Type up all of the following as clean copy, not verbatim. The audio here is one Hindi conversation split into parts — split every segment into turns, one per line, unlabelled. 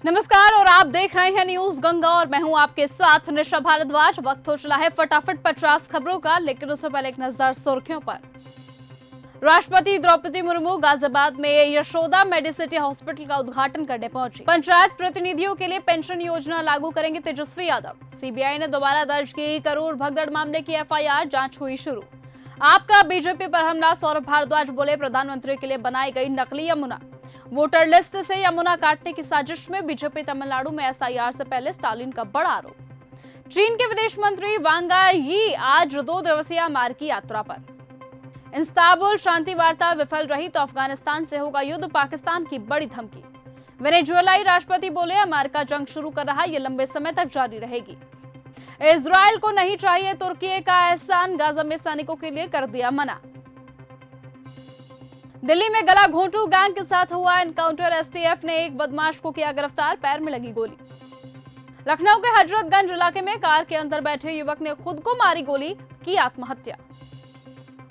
नमस्कार और आप देख रहे हैं न्यूज गंगा और मैं हूं आपके साथ निशा भारद्वाज। वक्त हो चला है फटाफट 50 खबरों का, लेकिन उससे पहले एक नजर सुर्खियों पर। राष्ट्रपति द्रौपदी मुर्मू गाजियाबाद में यशोदा मेडिसिटी हॉस्पिटल का उद्घाटन करने पहुंची। पंचायत प्रतिनिधियों के लिए पेंशन योजना लागू करेंगे तेजस्वी यादव। सीबीआई ने दोबारा दर्ज की करोड़ भगदड़ मामले की एफआईआर, जांच हुई शुरू। आपका बीजेपी पर हमला, सौरभ भारद्वाज बोले प्रधानमंत्री के लिए बनाई गई नकली यमुना। वोटर लिस्ट से यमुना काटने की साजिश में बीजेपी तमिलनाडु में एसआईआर से पहले स्टालिन का बड़ा आरोप। चीन के विदेश मंत्री वांग यी आज 2 दिवसीय अमेरिकी यात्रा पर। इस्तांबुल शांति वार्ता विफल रही तो अफगानिस्तान से होगा युद्ध, पाकिस्तान की बड़ी धमकी। वेनेजुएलाई राष्ट्रपति बोले अमेरिका जंग शुरू कर रहा, ये लंबे समय तक जारी रहेगी। इजरायल को नहीं चाहिए तुर्की का एहसान, गाजा में सैनिकों के लिए कर दिया मना। दिल्ली में गला घोंटू गैंग के साथ हुआ एनकाउंटर, एसटीएफ ने एक बदमाश को किया गिरफ्तार, पैर में लगी गोली। लखनऊ के हजरतगंज इलाके में कार के अंदर बैठे युवक ने खुद को मारी गोली, की आत्महत्या।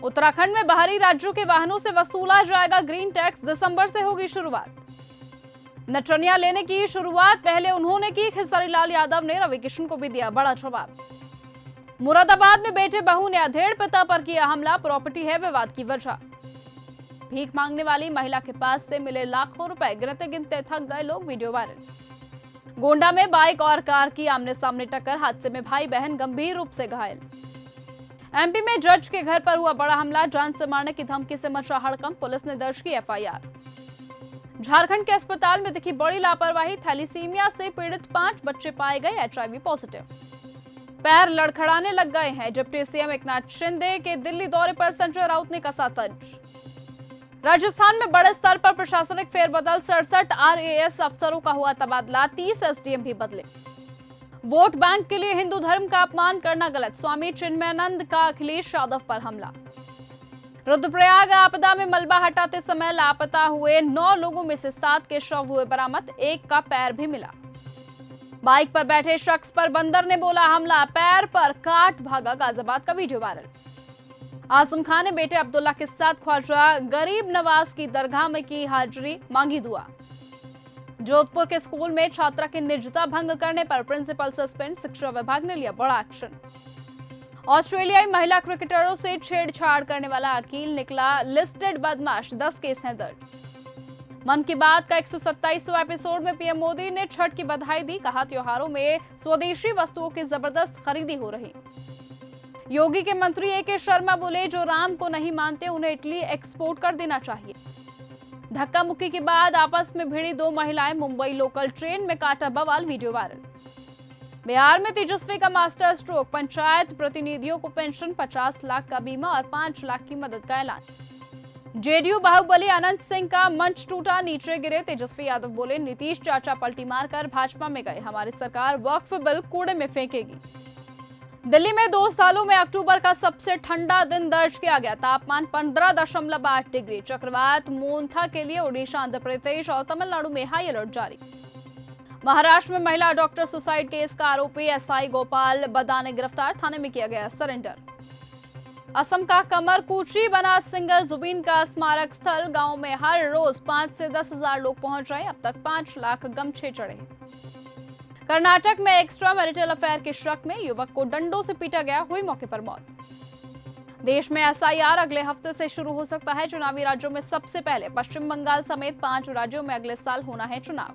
उत्तराखंड में बाहरी राज्यों के वाहनों से वसूला जाएगा ग्रीन टैक्स, दिसंबर से होगी शुरुआत। नचनिया लेने की शुरुआत पहले उन्होंने की, खेसारीलाल यादव ने रवि किशन को भी दिया बड़ा जवाब। मुरादाबाद में बेटे बहू ने अधेड़ पिता पर किया हमला, प्रॉपर्टी है विवाद की वजह। भीख मांगने वाली महिला के पास से मिले लाखों रुपए, गिनते गिनते थक गए लोग, वीडियो वायरल। गोंडा में बाइक और कार की आमने सामने टक्कर, हादसे में भाई बहन गंभीर रूप से घायल। एमपी में जज के घर पर हुआ बड़ा हमला, जान से मारने की धमकी से मचा हड़कंप, पुलिस ने दर्ज की एफआईआर। झारखंड के अस्पताल में दिखी बड़ी लापरवाही, थैलीसीमिया से पीड़ित 5 बच्चे पाए गए एचआईवी पॉजिटिव। पैर लड़खड़ाने लग गए हैं, डिप्टी सीएम एकनाथ शिंदे के दिल्ली दौरे पर संजय राउत ने कसा तंज। राजस्थान में बड़े स्तर पर प्रशासनिक फेरबदल, 67 आरएएस अफसरों का हुआ तबादला, 30 एसडीएम भी बदले। वोट बैंक के लिए हिंदू धर्म का अपमान करना गलत, स्वामी चिन्मयानंद का अखिलेश यादव पर हमला। रुद्रप्रयाग आपदा में मलबा हटाते समय लापता हुए 9 लोगों में से 7 के शव हुए बरामद, 1 का पैर भी मिला। बाइक पर बैठे शख्स पर बंदर ने बोला हमला, पैर पर काट भागा, गाजियाबाद का वीडियो वायरल। आजम खान ने बेटे अब्दुल्ला के साथ ख्वाजा गरीब नवाज की दरगाह में की हाजिरी, मांगी दुआ। जोधपुर के स्कूल में छात्रा की निजता भंग करने पर प्रिंसिपल सस्पेंड, शिक्षा विभाग ने लिया बड़ा एक्शन। ऑस्ट्रेलियाई महिला क्रिकेटरों से छेड़छाड़ करने वाला अकील निकला लिस्टेड बदमाश, 10 केस हैं दर्ज। मन की बात का 127वां एपिसोड में पीएम मोदी ने छठ की बधाई दी, कहा त्योहारों में स्वदेशी वस्तुओं की जबरदस्त खरीदी हो रही। योगी के मंत्री ए.के. शर्मा बोले जो राम को नहीं मानते उन्हें इटली एक्सपोर्ट कर देना चाहिए। धक्का मुक्की के बाद आपस में भिड़ी 2 महिलाएं, मुंबई लोकल ट्रेन में काटा बवाल, वीडियो वायरल। बिहार में तेजस्वी का मास्टर स्ट्रोक, पंचायत प्रतिनिधियों को पेंशन, 50 लाख का बीमा और 5 लाख की मदद का ऐलान। जेडीयू बाहुबली अनंत सिंह का मंच टूटा, नीचे गिरे, तेजस्वी यादव बोले नीतीश चाचा पलटी मारकर भाजपा में गए, हमारी सरकार वक्फ बिल कूड़े में फेंकेगी। दिल्ली में 2 सालों में अक्टूबर का सबसे ठंडा दिन दर्ज किया गया, तापमान 15.8 डिग्री। चक्रवात मोन्था के लिए ओडिशा, आंध्र प्रदेश और तमिलनाडु में हाई अलर्ट जारी। महाराष्ट्र में महिला डॉक्टर सुसाइड केस का आरोपी एसआई गोपाल बदाने गिरफ्तार, थाने में किया गया सरेंडर। असम का कमरकूची बना सिंगर जुबिन का स्मारक स्थल, गांव में हर रोज 5 से 10 हजार लोग पहुंच रहे, अब तक 5 लाख गमछे चढ़े। कर्नाटक में एक्स्ट्रा मैरिटल अफेयर के शक में युवक को डंडों से पीटा गया, हुई मौके पर मौत। देश में एसआईआर अगले हफ्ते से शुरू हो सकता है, चुनावी राज्यों में सबसे पहले पश्चिम बंगाल समेत 5 राज्यों में अगले साल होना है चुनाव।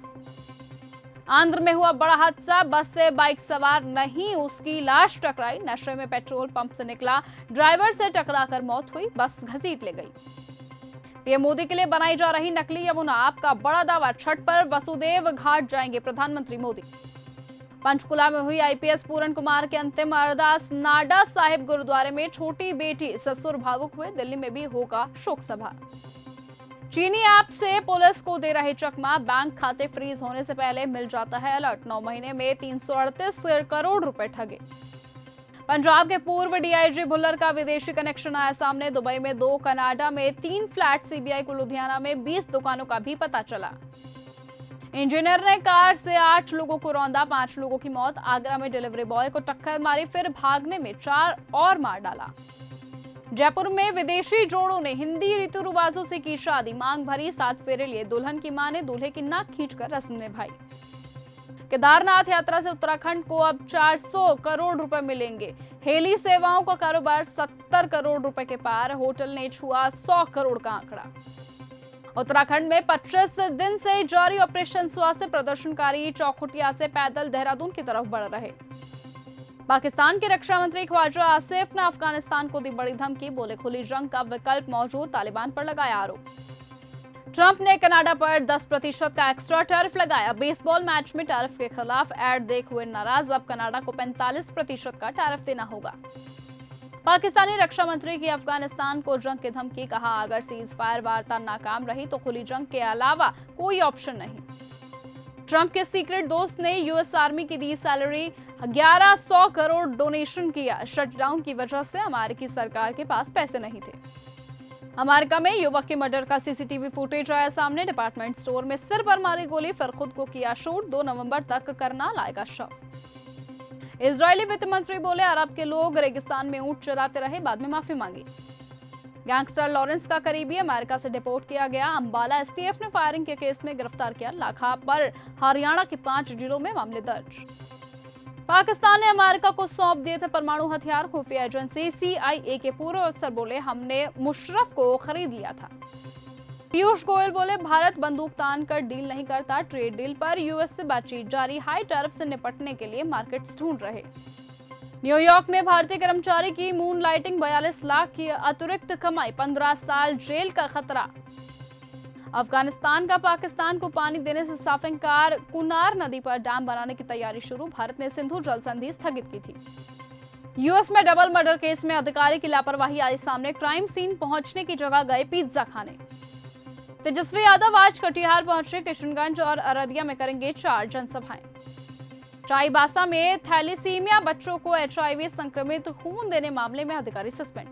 आंध्र में हुआ बड़ा हादसा, बस से बाइक सवार नहीं उसकी लाश टकराई, नशे में पेट्रोल पंप से निकला ड्राइवर से टकराकर मौत हुई, बस घसीट ले गई। पीएम मोदी के लिए बनाई जा रही नकली यमुना, आपका बड़ा दावा, छठ पर वसुदेव घाट जाएंगे प्रधानमंत्री मोदी। पंचकुला में हुई आईपीएस पूरन कुमार के अंतिम अरदास, नाडा साहिब गुरुद्वारे में छोटी बेटी ससुर भावुक हुए, दिल्ली में भी होगा शोक सभा। चीनी ऐप से पुलिस को दे रहे चकमा, बैंक खाते फ्रीज होने से पहले मिल जाता है अलर्ट, 9 महीने में 338 करोड़ रुपए ठगे। पंजाब के पूर्व डीआईजी भुल्लर का विदेशी कनेक्शन आया सामने, दुबई में 2, कनाडा में 3 फ्लैट, सीबीआई को लुधियाना में 20 दुकानों का भी पता चला। इंजीनियर ने कार से 8 लोगों को रौंदा, 5 लोगों की मौत। आगरा में डिलीवरी बॉय को टक्कर मारी, फिर भागने में 4 और मार डाला। जयपुर में विदेशी जोड़ों ने हिंदी रीति रिवाजों से की शादी, मांग भरी, 7 फेरे लिए, दुल्हन की मां ने दूल्हे की नाक खींचकर रस्म निभाई। केदारनाथ यात्रा से उत्तराखंड को अब 400 करोड़ रुपए मिलेंगे। हेली सेवाओं का कारोबार 70 करोड़ रुपए के पार। होटल ने छुआ 100 करोड़ का आंकड़ा। उत्तराखंड में 25 दिन से जारी ऑपरेशन स्वास्थ्य से प्रदर्शनकारी चौखुटिया से पैदल देहरादून की तरफ बढ़ रहे। पाकिस्तान के रक्षा मंत्री ख्वाजा आसिफ ने अफगानिस्तान को दी बड़ी धमकी। बोले खुली जंग का विकल्प मौजूद, तालिबान पर लगाया आरोप। ट्रंप ने कनाडा पर 10% का एक्स्ट्रा टैरिफ लगाया। बेसबॉल मैच में टैरिफ के खिलाफ एड देख हुए नाराज। अब कनाडा को 45% का टैरिफ देना होगा। पाकिस्तानी रक्षा मंत्री की अफगानिस्तान को जंग की धमकी। कहा अगर सीज फायर वार्ता नाकाम रही तो खुली जंग के अलावा कोई ऑप्शन नहीं। ट्रंप के सीक्रेट दोस्त ने यूएस आर्मी की दी सैलरी। 1100 करोड़ डोनेशन किया। शटडाउन की वजह से अमेरिकी सरकार के पास पैसे नहीं थे। अमेरिका में युवक के मर्डर का सीसीटीवी फुटेज आया सामने। डिपार्टमेंट स्टोर में सिर पर मारी गोली, फिर खुद को किया शूट। 2 नवंबर तक करना लाएगा शव। इजरायली वित्त मंत्री बोले अरब के लोग रेगिस्तान में ऊंट चराते रहे, बाद में माफी मांगी। गैंगस्टर लॉरेंस का करीबी अमेरिका से डिपोर्ट किया गया। अंबाला एसटीएफ ने फायरिंग के केस में गिरफ्तार किया। लाखा पर हरियाणा के 5 जिलों में मामले दर्ज। पाकिस्तान ने अमेरिका को सौंप दिए थे परमाणु हथियार। खुफिया एजेंसी CIA के पूर्व अफसर बोले हमने मुशर्रफ को खरीद लिया था। पीयूष गोयल बोले भारत बंदूक तान कर डील नहीं करता। ट्रेड डील पर यूएस से बातचीत जारी। हाई टैरिफ से निपटने के लिए मार्केट्स ढूंढ रहे। न्यूयॉर्क में भारतीय कर्मचारी की मून लाइटिंग। 42 लाख की अतिरिक्त कमाई, 15 साल जेल का खतरा। अफगानिस्तान का पाकिस्तान को पानी देने से साफ इंकार। कुनार नदी पर डैम बनाने की तैयारी शुरू। भारत ने सिंधु जल संधि स्थगित की थी। यूएस में डबल मर्डर केस में अधिकारी की लापरवाही आई सामने। क्राइम सीन पहुंचने की जगह गए पिज्जा खाने। तेजस्वी यादव आज कटिहार पहुंचे। किशनगंज और अररिया में करेंगे 4 जनसभाएं। चाईबासा में थैलीसीमिया बच्चों को HIV संक्रमित खून देने मामले में अधिकारी सस्पेंड।